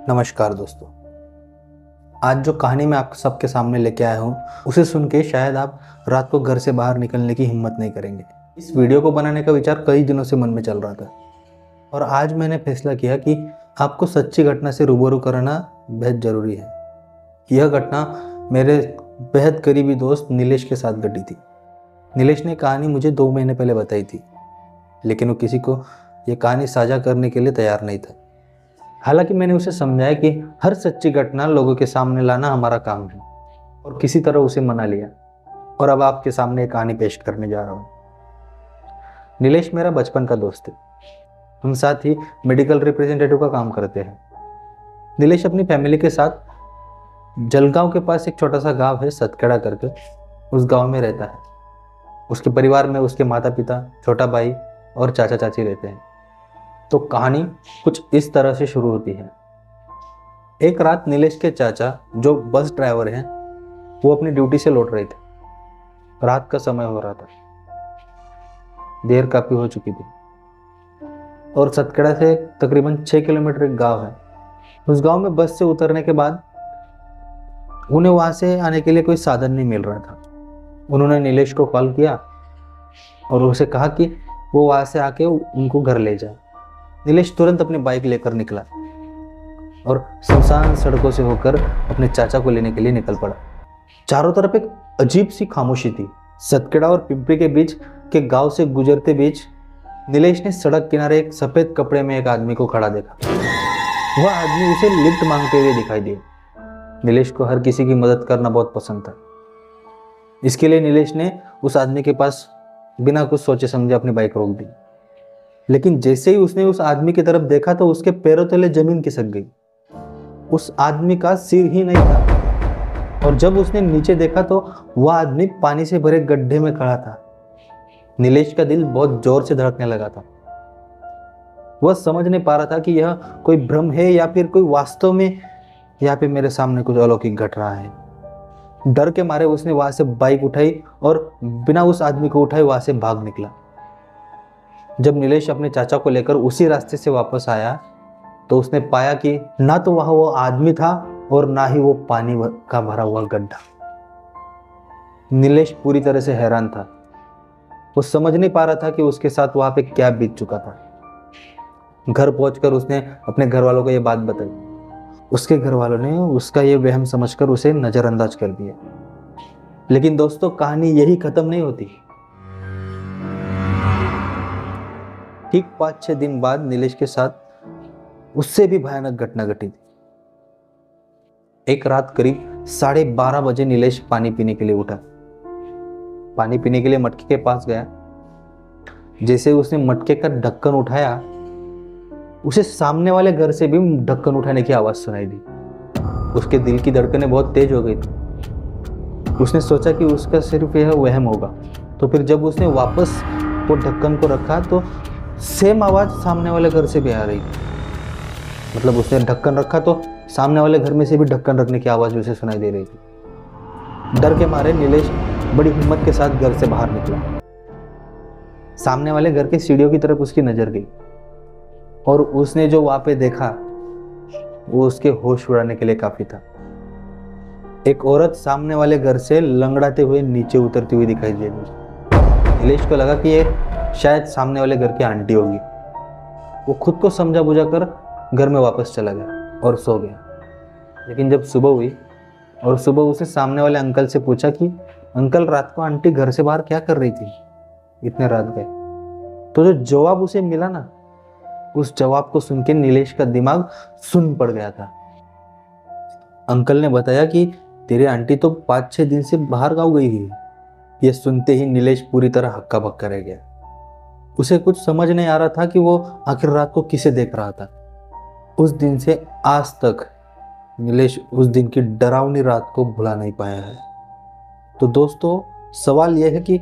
नमस्कार दोस्तों। आज जो कहानी मैं आप सबके सामने लेके आया हूँ उसे सुन के शायद आप रात को घर से बाहर निकलने की हिम्मत नहीं करेंगे। इस वीडियो को बनाने का विचार कई दिनों से मन में चल रहा था और आज मैंने फैसला किया कि आपको सच्ची घटना से रूबरू कराना बेहद ज़रूरी है। यह घटना मेरे बेहद करीबी दोस्त नीलेश के साथ घटी थी। नीलेश ने कहानी मुझे 2 महीने पहले बताई थी, लेकिन वो किसी को ये कहानी साझा करने के लिए तैयार नहीं था। हालांकि मैंने उसे समझाया कि हर सच्ची घटना लोगों के सामने लाना हमारा काम है और किसी तरह उसे मना लिया और अब आपके सामने एक कहानी पेश करने जा रहा हूँ। नीलेश मेरा बचपन का दोस्त है। हम साथ ही मेडिकल रिप्रेजेंटेटिव का काम करते हैं। नीलेश अपनी फैमिली के साथ जलगांव के पास एक छोटा सा गांव है सतखेड़ा करके, उस गांव में रहता है। उसके परिवार में उसके माता पिता, छोटा भाई और चाचा चाची रहते हैं। तो कहानी कुछ इस तरह से शुरू होती है। एक रात नीलेश के चाचा, जो बस ड्राइवर हैं, वो अपनी ड्यूटी से लौट रहे थे। रात का समय हो रहा था, देर काफी हो चुकी थी और सतखेड़ा से तकरीबन 6 किलोमीटर एक गांव है। उस गांव में बस से उतरने के बाद उन्हें वहां से आने के लिए कोई साधन नहीं मिल रहा था। उन्होंने नीलेश को कॉल किया और उसे कहा कि वो वहां से आके उनको घर ले जाए। नीलेश तुरंत अपनी बाइक लेकर निकला और सुनसान सड़कों से होकर अपने चाचा को लेने के लिए निकल पड़ा। चारों तरफ एक अजीब सी खामोशी थी। सतखेड़ा और पिंपरी के बीच के गांव से गुजरते बीच नीलेश ने सड़क किनारे एक सफेद कपड़े में एक आदमी को खड़ा देखा। वह आदमी उसे लिफ्ट मांगते हुए दिखाई दिया। नीलेश को हर किसी की मदद करना बहुत पसंद था। इसके लिए नीलेश ने उस आदमी के पास बिना कुछ सोचे समझे अपनी बाइक रोक दी। लेकिन जैसे ही उसने उस आदमी की तरफ देखा तो उसके पैरों तले जमीन खिसक गई। उस आदमी का सिर ही नहीं था और जब उसने नीचे देखा तो वह आदमी पानी से भरे गड्ढे में खड़ा था। नीलेश का दिल बहुत जोर से धड़कने लगा था। वह समझ नहीं पा रहा था कि यह कोई भ्रम है या फिर कोई वास्तव में यहाँ पे मेरे सामने कुछ अलौकिक घट रहा है। डर के मारे उसने वहां से बाइक उठाई और बिना उस आदमी को उठाए वहां से भाग निकला। जब नीलेश अपने चाचा को लेकर उसी रास्ते से वापस आया तो उसने पाया कि ना तो वहां वो आदमी था और ना ही वो पानी का भरा हुआ गड्ढा। नीलेश पूरी तरह से हैरान था। वो समझ नहीं पा रहा था कि उसके साथ वहां पे क्या बीत चुका था। घर पहुंचकर उसने अपने घर वालों को यह बात बताई। उसके घर वालों ने उसका ये वहम समझकर उसे नजरअंदाज कर दिया। लेकिन दोस्तों, कहानी यही खत्म नहीं होती। ठीक 5-6 दिन बाद नीलेश के साथ उससे भी भयानक घटना घटी थी। एक रात करीब 12:30 बजे नीलेश पानी पीने के लिए उठा। पानी पीने के लिए मटके के पास गया। जैसे उसने मटके का ढक्कन उठाया, उसे सामने वाले घर से भी ढक्कन उठाने की आवाज सुनाई दी। उसके दिल की धड़कनें बहुत तेज हो गई थी। उसने सोचा कि उसका सिर्फ यह वहम होगा। तो फिर जब उसने वापस वो ढक्कन को रखा तो सेम आवाज सामने वाले घर से भी आ रही थी। मतलब उसने ढक्कन रखा तो सामने वाले घर में से भी ढक्कन रखने की आवाज उसे सुनाई दे रही थी। डर के मारे नीलेश बड़ी हिम्मत के साथ घर से बाहर निकला। सामने वाले घर के सीढ़ियों की तरफ उसकी नजर गई और उसने जो वहां पे देखा वो उसके होश उड़ाने के लिए काफी था। एक औरत सामने वाले घर से लंगड़ाते हुए नीचे उतरती हुई दिखाई दे रही। नीलेश को लगा कि ये शायद सामने वाले घर की आंटी होगी। वो खुद को समझा बुझा कर घर में वापस चला गया और सो गया। लेकिन जब सुबह हुई और सुबह उसने सामने वाले अंकल से पूछा कि अंकल, रात को आंटी घर से बाहर क्या कर रही थी, इतने रात गए? तो जो जवाब उसे मिला ना, उस जवाब को सुन के नीलेश का दिमाग सुन्न पड़ गया था। अंकल ने बताया कि तेरी आंटी तो 5-6 दिन से बाहर गाँव गई हुई है। यह सुनते ही नीलेश पूरी तरह हक्का बक्का रह गया। उसे कुछ समझ नहीं आ रहा था कि वो आखिर रात को किसे देख रहा था। उस दिन से आज तक नीलेश उस दिन की डरावनी रात को भुला नहीं पाया है। तो दोस्तों, सवाल यह है कि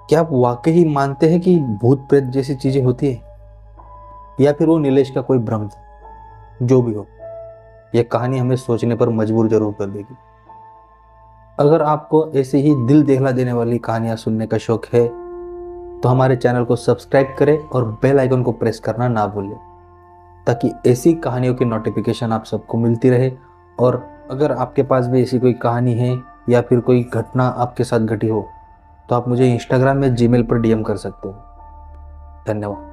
क्या आप वाकई मानते हैं कि भूत प्रेत जैसी चीजें होती है या फिर वो नीलेश का कोई भ्रम था? जो भी हो, यह कहानी हमें सोचने पर मजबूर जरूर कर देगी। अगर आपको ऐसे ही दिल दहला देने वाली कहानियां सुनने का शौक है तो हमारे चैनल को सब्सक्राइब करें और बेल आइकन को प्रेस करना ना भूलें। ताकि ऐसी कहानियों की नोटिफिकेशन आप सबको मिलती रहे। और अगर आपके पास भी ऐसी कोई कहानी है या फिर कोई घटना आपके साथ घटी हो तो आप मुझे इंस्टाग्राम में जीमेल पर डीएम कर सकते हो। धन्यवाद।